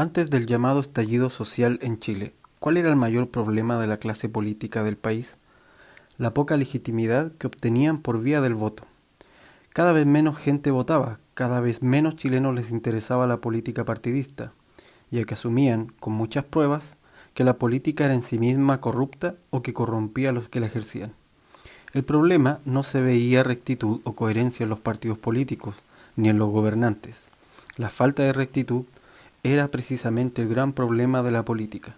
Antes del llamado estallido social en Chile, ¿cuál era el mayor problema de la clase política del país? La poca legitimidad que obtenían por vía del voto. Cada vez menos gente votaba, cada vez menos chilenos les interesaba la política partidista, ya que asumían, con muchas pruebas, que la política era en sí misma corrupta o que corrompía a los que la ejercían. El problema no se veía rectitud o coherencia en los partidos políticos, ni en los gobernantes. La falta de rectitud era precisamente el gran problema de la política.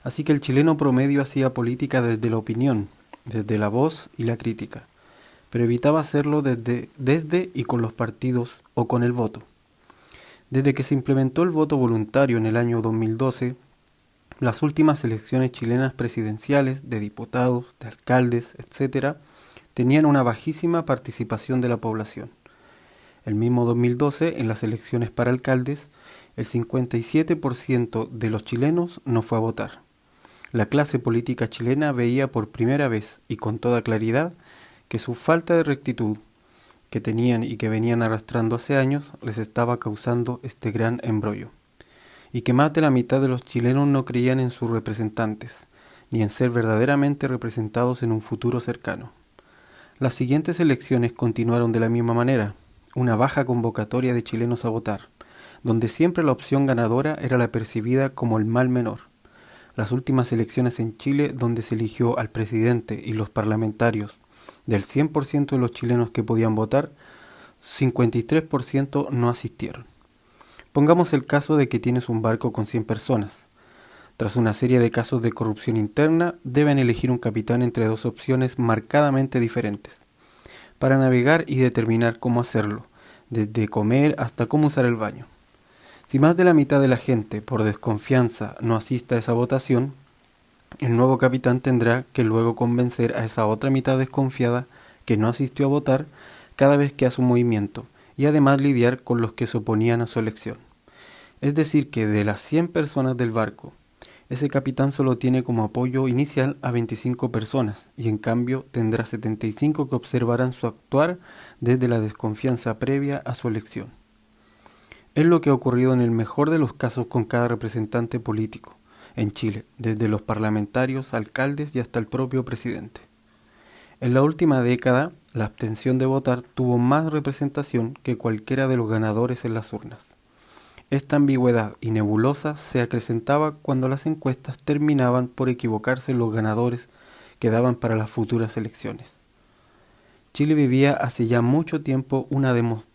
Así que el chileno promedio hacía política desde la opinión, desde la voz y la crítica, pero evitaba hacerlo desde y con los partidos o con el voto. Desde que se implementó el voto voluntario en el año 2012, las últimas elecciones chilenas presidenciales, de diputados, de alcaldes, etc., tenían una bajísima participación de la población. El mismo 2012, en las elecciones para alcaldes, el 57% de los chilenos no fue a votar. La clase política chilena veía por primera vez y con toda claridad que su falta de rectitud que tenían y que venían arrastrando hace años les estaba causando este gran embrollo, y que más de la mitad de los chilenos no creían en sus representantes, ni en ser verdaderamente representados en un futuro cercano. Las siguientes elecciones continuaron de la misma manera, una baja convocatoria de chilenos a votar, donde siempre la opción ganadora era la percibida como el mal menor. Las últimas elecciones en Chile, donde se eligió al presidente y los parlamentarios, del 100% de los chilenos que podían votar, 53% no asistieron. Pongamos el caso de que tienes un barco con 100 personas. Tras una serie de casos de corrupción interna, deben elegir un capitán entre dos opciones marcadamente diferentes, para navegar y determinar cómo hacerlo, desde comer hasta cómo usar el baño. Si más de la mitad de la gente, por desconfianza, no asiste a esa votación, el nuevo capitán tendrá que luego convencer a esa otra mitad desconfiada que no asistió a votar cada vez que hace un movimiento, y además lidiar con los que se oponían a su elección. Es decir, que de las 100 personas del barco, ese capitán solo tiene como apoyo inicial a 25 personas, y en cambio tendrá 75 que observarán su actuar desde la desconfianza previa a su elección. Es lo que ha ocurrido en el mejor de los casos con cada representante político en Chile, desde los parlamentarios, alcaldes y hasta el propio presidente. En la última década, la abstención de votar tuvo más representación que cualquiera de los ganadores en las urnas. Esta ambigüedad y nebulosa se acrecentaba cuando las encuestas terminaban por equivocarse en los ganadores que daban para las futuras elecciones. Chile vivía hace ya mucho tiempo una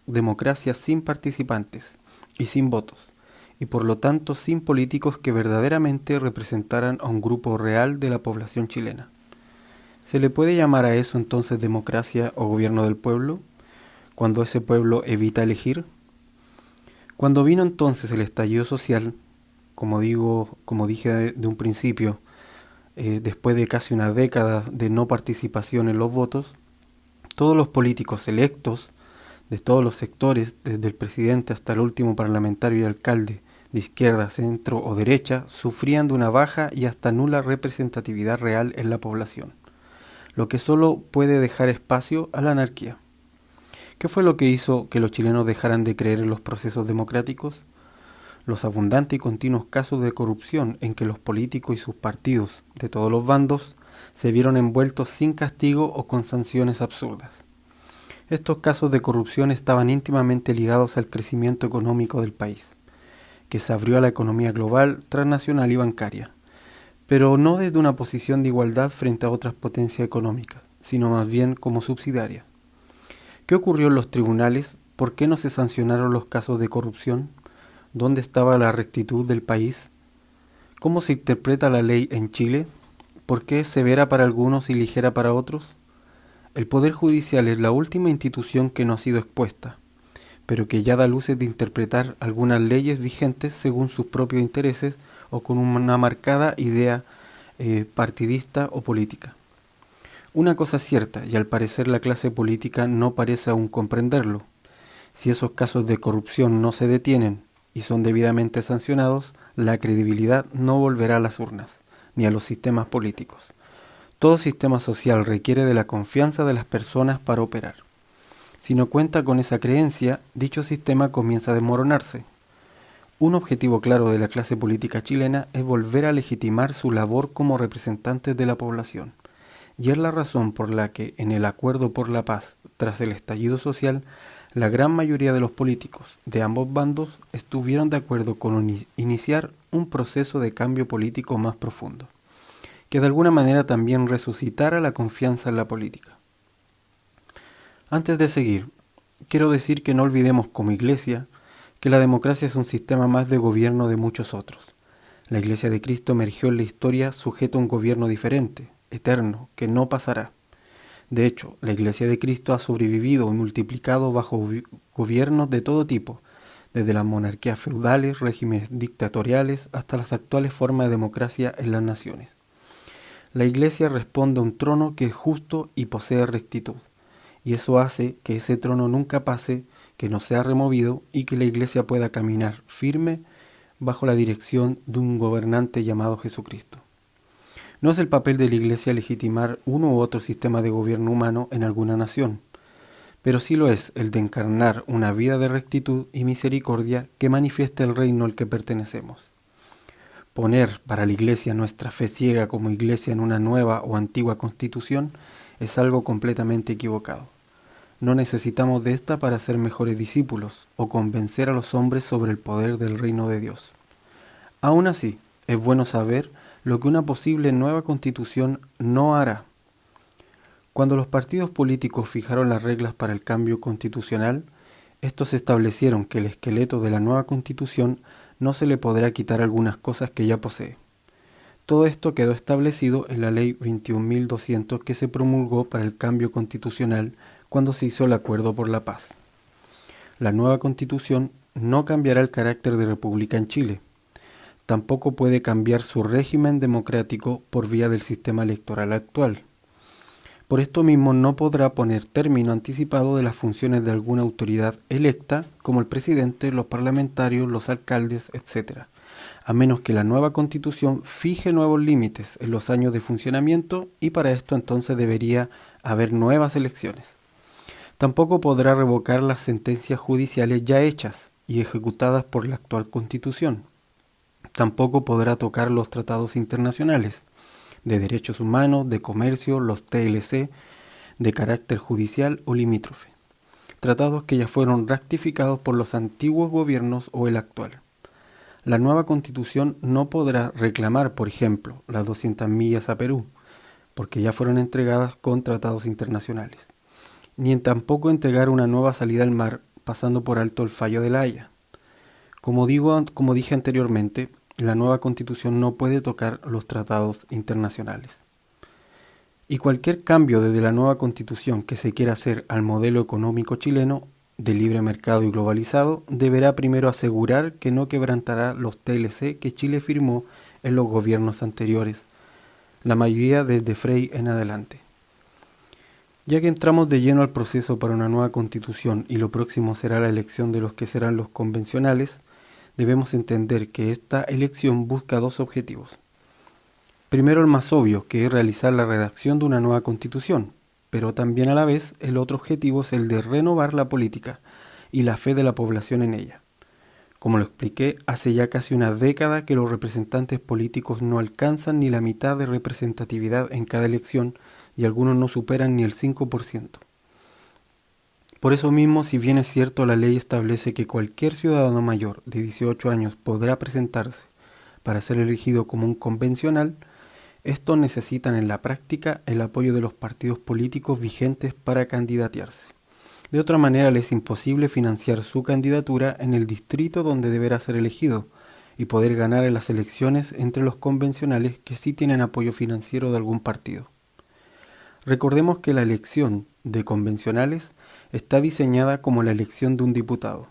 democracia sin participantes y sin votos, y por lo tanto sin políticos que verdaderamente representaran a un grupo real de la población chilena. ¿Se le puede llamar a eso entonces democracia o gobierno del pueblo, cuando ese pueblo evita elegir? Cuando vino entonces el estallido social, como dije de un principio, después de casi una década de no participación en los votos, todos los políticos electos, de todos los sectores, desde el presidente hasta el último parlamentario y alcalde, de izquierda, centro o derecha, sufrían de una baja y hasta nula representatividad real en la población, lo que solo puede dejar espacio a la anarquía. ¿Qué fue lo que hizo que los chilenos dejaran de creer en los procesos democráticos? Los abundantes y continuos casos de corrupción en que los políticos y sus partidos, de todos los bandos, se vieron envueltos sin castigo o con sanciones absurdas. Estos casos de corrupción estaban íntimamente ligados al crecimiento económico del país, que se abrió a la economía global, transnacional y bancaria, pero no desde una posición de igualdad frente a otras potencias económicas, sino más bien como subsidiaria. ¿Qué ocurrió en los tribunales? ¿Por qué no se sancionaron los casos de corrupción? ¿Dónde estaba la rectitud del país? ¿Cómo se interpreta la ley en Chile? ¿Por qué es severa para algunos y ligera para otros? El Poder Judicial es la última institución que no ha sido expuesta, pero que ya da luces de interpretar algunas leyes vigentes según sus propios intereses o con una marcada idea partidista o política. Una cosa es cierta, y al parecer la clase política no parece aún comprenderlo. Si esos casos de corrupción no se detienen y son debidamente sancionados, la credibilidad no volverá a las urnas, ni a los sistemas políticos. Todo sistema social requiere de la confianza de las personas para operar. Si no cuenta con esa creencia, dicho sistema comienza a desmoronarse. Un objetivo claro de la clase política chilena es volver a legitimar su labor como representantes de la población, y es la razón por la que en el Acuerdo por la Paz, tras el estallido social, la gran mayoría de los políticos de ambos bandos estuvieron de acuerdo con iniciar un proceso de cambio político más profundo, que de alguna manera también resucitara la confianza en la política. Antes de seguir, quiero decir que no olvidemos como Iglesia que la democracia es un sistema más de gobierno de muchos otros. La Iglesia de Cristo emergió en la historia sujeta a un gobierno diferente, eterno, que no pasará. De hecho, la Iglesia de Cristo ha sobrevivido y multiplicado bajo gobiernos de todo tipo, desde las monarquías feudales, regímenes dictatoriales, hasta las actuales formas de democracia en las naciones. La Iglesia responde a un trono que es justo y posee rectitud, y eso hace que ese trono nunca pase, que no sea removido y que la Iglesia pueda caminar firme bajo la dirección de un gobernante llamado Jesucristo. No es el papel de la Iglesia legitimar uno u otro sistema de gobierno humano en alguna nación, pero sí lo es el de encarnar una vida de rectitud y misericordia que manifieste el reino al que pertenecemos. Poner para la Iglesia nuestra fe ciega como Iglesia en una nueva o antigua constitución es algo completamente equivocado. No necesitamos de esta para ser mejores discípulos o convencer a los hombres sobre el poder del reino de Dios. Aún así, es bueno saber lo que una posible nueva constitución no hará. Cuando los partidos políticos fijaron las reglas para el cambio constitucional, estos establecieron que el esqueleto de la nueva constitución no se le podrá quitar algunas cosas que ya posee. Todo esto quedó establecido en la Ley 21.200 que se promulgó para el cambio constitucional cuando se hizo el Acuerdo por la Paz. La nueva Constitución no cambiará el carácter de república en Chile. Tampoco puede cambiar su régimen democrático por vía del sistema electoral actual. Por esto mismo no podrá poner término anticipado de las funciones de alguna autoridad electa, como el presidente, los parlamentarios, los alcaldes, etc., a menos que la nueva Constitución fije nuevos límites en los años de funcionamiento y para esto entonces debería haber nuevas elecciones. Tampoco podrá revocar las sentencias judiciales ya hechas y ejecutadas por la actual Constitución. Tampoco podrá tocar los tratados internacionales de derechos humanos, de comercio, los TLC, de carácter judicial o limítrofe. Tratados que ya fueron ratificados por los antiguos gobiernos o el actual. La nueva Constitución no podrá reclamar, por ejemplo, las 200 millas a Perú, porque ya fueron entregadas con tratados internacionales, ni tampoco entregar una nueva salida al mar pasando por alto el fallo de La Haya. Como dije anteriormente, la nueva Constitución no puede tocar los tratados internacionales. Y cualquier cambio desde la nueva Constitución que se quiera hacer al modelo económico chileno de libre mercado y globalizado deberá primero asegurar que no quebrantará los TLC que Chile firmó en los gobiernos anteriores, la mayoría desde Frei en adelante. Ya que entramos de lleno al proceso para una nueva Constitución y lo próximo será la elección de los que serán los convencionales, debemos entender que esta elección busca dos objetivos. Primero el más obvio, que es realizar la redacción de una nueva Constitución, pero también a la vez el otro objetivo es el de renovar la política y la fe de la población en ella. Como lo expliqué, hace ya casi una década que los representantes políticos no alcanzan ni la mitad de representatividad en cada elección y algunos no superan ni el 5%. Por eso mismo, si bien es cierto la ley establece que cualquier ciudadano mayor de 18 años podrá presentarse para ser elegido como un convencional, estos necesitan en la práctica el apoyo de los partidos políticos vigentes para candidatearse. De otra manera, les es imposible financiar su candidatura en el distrito donde deberá ser elegido y poder ganar en las elecciones entre los convencionales que sí tienen apoyo financiero de algún partido. Recordemos que la elección de convencionales está diseñada como la elección de un diputado,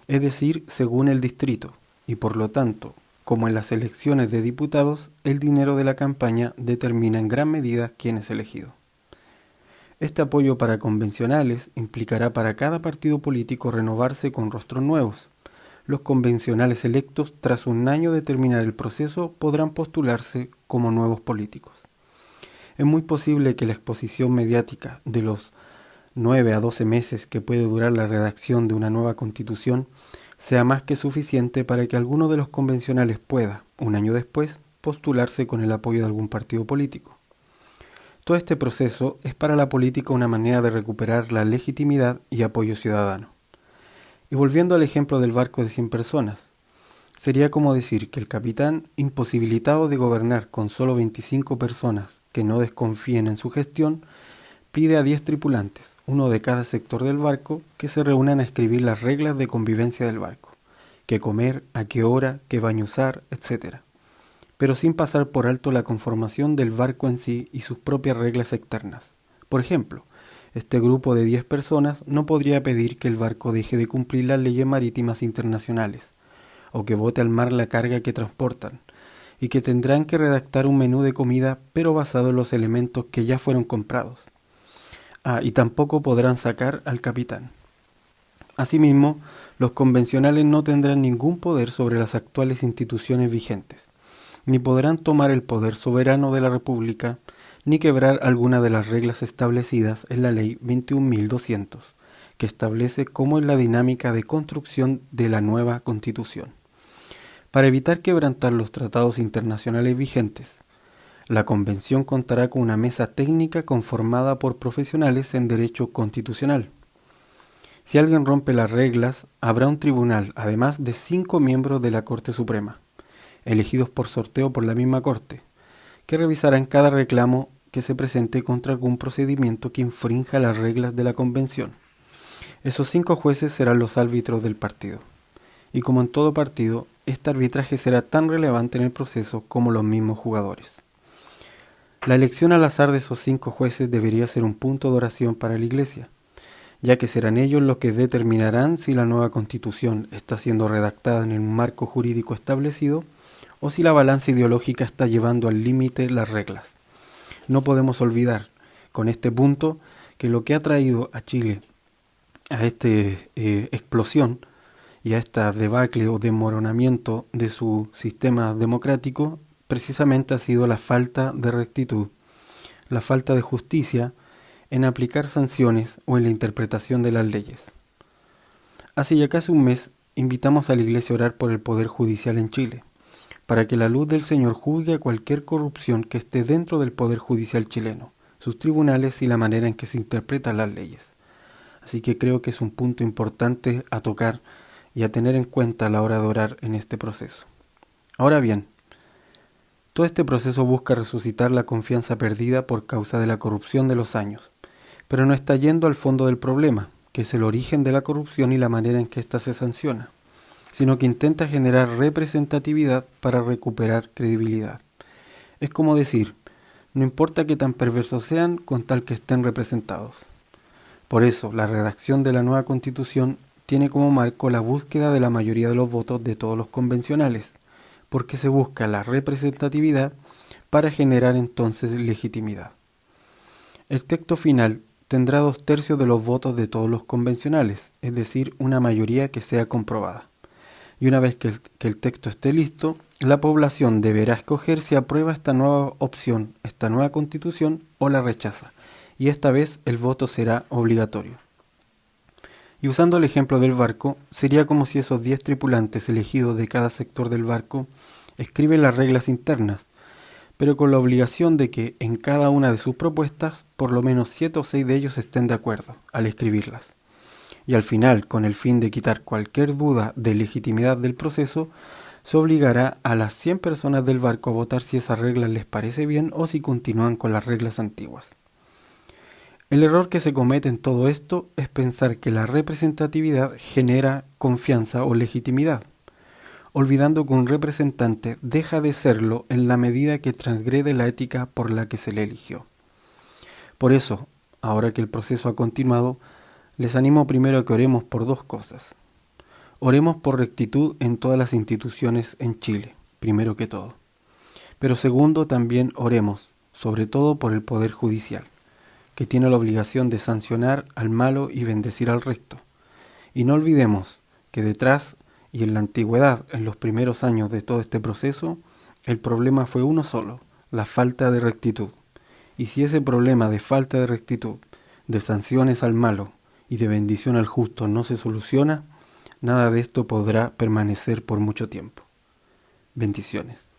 es decir, según el distrito, y por lo tanto, como en las elecciones de diputados, el dinero de la campaña determina en gran medida quién es elegido. Este apoyo para convencionales implicará para cada partido político renovarse con rostros nuevos. Los convencionales electos, tras un año de terminar el proceso, podrán postularse como nuevos políticos. Es muy posible que la exposición mediática de los 9 a 12 meses que puede durar la redacción de una nueva constitución sea más que suficiente para que alguno de los convencionales pueda, un año después, postularse con el apoyo de algún partido político. Todo este proceso es para la política una manera de recuperar la legitimidad y apoyo ciudadano. Y volviendo al ejemplo del barco de 100 personas, sería como decir que el capitán, imposibilitado de gobernar con solo 25 personas que no desconfíen en su gestión, pide a 10 tripulantes, uno de cada sector del barco, que se reúnan a escribir las reglas de convivencia del barco, qué comer, a qué hora, qué baño usar, etc., pero sin pasar por alto la conformación del barco en sí y sus propias reglas externas. Por ejemplo, este grupo de 10 personas no podría pedir que el barco deje de cumplir las leyes marítimas internacionales, o que bote al mar la carga que transportan, y que tendrán que redactar un menú de comida pero basado en los elementos que ya fueron comprados. Y tampoco podrán sacar al capitán. Asimismo, los convencionales no tendrán ningún poder sobre las actuales instituciones vigentes, ni podrán tomar el poder soberano de la República, ni quebrar alguna de las reglas establecidas en la Ley 21.200, que establece cómo es la dinámica de construcción de la nueva Constitución. Para evitar quebrantar los tratados internacionales vigentes, la Convención contará con una mesa técnica conformada por profesionales en derecho constitucional. Si alguien rompe las reglas, habrá un tribunal, además de 5 miembros de la Corte Suprema, elegidos por sorteo por la misma Corte, que revisarán cada reclamo que se presente contra algún procedimiento que infrinja las reglas de la Convención. Esos 5 jueces serán los árbitros del partido. Y como en todo partido, este arbitraje será tan relevante en el proceso como los mismos jugadores. La elección al azar de esos 5 jueces debería ser un punto de oración para la Iglesia, ya que serán ellos los que determinarán si la nueva Constitución está siendo redactada en el marco jurídico establecido o si la balanza ideológica está llevando al límite las reglas. No podemos olvidar con este punto que lo que ha traído a Chile a esta explosión y a esta debacle o desmoronamiento de su sistema democrático precisamente ha sido la falta de rectitud, la falta de justicia en aplicar sanciones o en la interpretación de las leyes. Hace ya casi un mes invitamos a la Iglesia a orar por el Poder Judicial en Chile, para que la luz del Señor juzgue a cualquier corrupción que esté dentro del Poder Judicial chileno, sus tribunales y la manera en que se interpretan las leyes. Así que creo que es un punto importante a tocar y a tener en cuenta a la hora de orar en este proceso. Ahora bien, todo este proceso busca resucitar la confianza perdida por causa de la corrupción de los años, pero no está yendo al fondo del problema, que es el origen de la corrupción y la manera en que ésta se sanciona, sino que intenta generar representatividad para recuperar credibilidad. Es como decir, no importa qué tan perversos sean con tal que estén representados. Por eso, la redacción de la nueva Constitución tiene como marco la búsqueda de la mayoría de los votos de todos los convencionales, porque se busca la representatividad para generar entonces legitimidad. El texto final tendrá 2/3 de los votos de todos los convencionales, es decir, una mayoría que sea comprobada. Y una vez que el texto esté listo, la población deberá escoger si aprueba esta nueva opción, esta nueva Constitución, o la rechaza, y esta vez el voto será obligatorio. Y usando el ejemplo del barco, sería como si esos 10 tripulantes elegidos de cada sector del barco escriben las reglas internas, pero con la obligación de que en cada una de sus propuestas por lo menos 7 o 6 de ellos estén de acuerdo al escribirlas. Y al final, con el fin de quitar cualquier duda de legitimidad del proceso, se obligará a las 100 personas del barco a votar si esas reglas les parece bien o si continúan con las reglas antiguas. El error que se comete en todo esto es pensar que la representatividad genera confianza o legitimidad, olvidando que un representante deja de serlo en la medida que transgrede la ética por la que se le eligió. Por eso, ahora que el proceso ha continuado, les animo primero a que oremos por 2 cosas. Oremos por rectitud en todas las instituciones en Chile, primero que todo. Pero segundo, también oremos, sobre todo por el Poder Judicial, que tiene la obligación de sancionar al malo y bendecir al resto. Y no olvidemos que detrás y en la antigüedad, en los primeros años de todo este proceso, el problema fue uno solo, la falta de rectitud. Y si ese problema de falta de rectitud, de sanciones al malo y de bendición al justo no se soluciona, Nada de esto podrá permanecer por mucho tiempo. Bendiciones.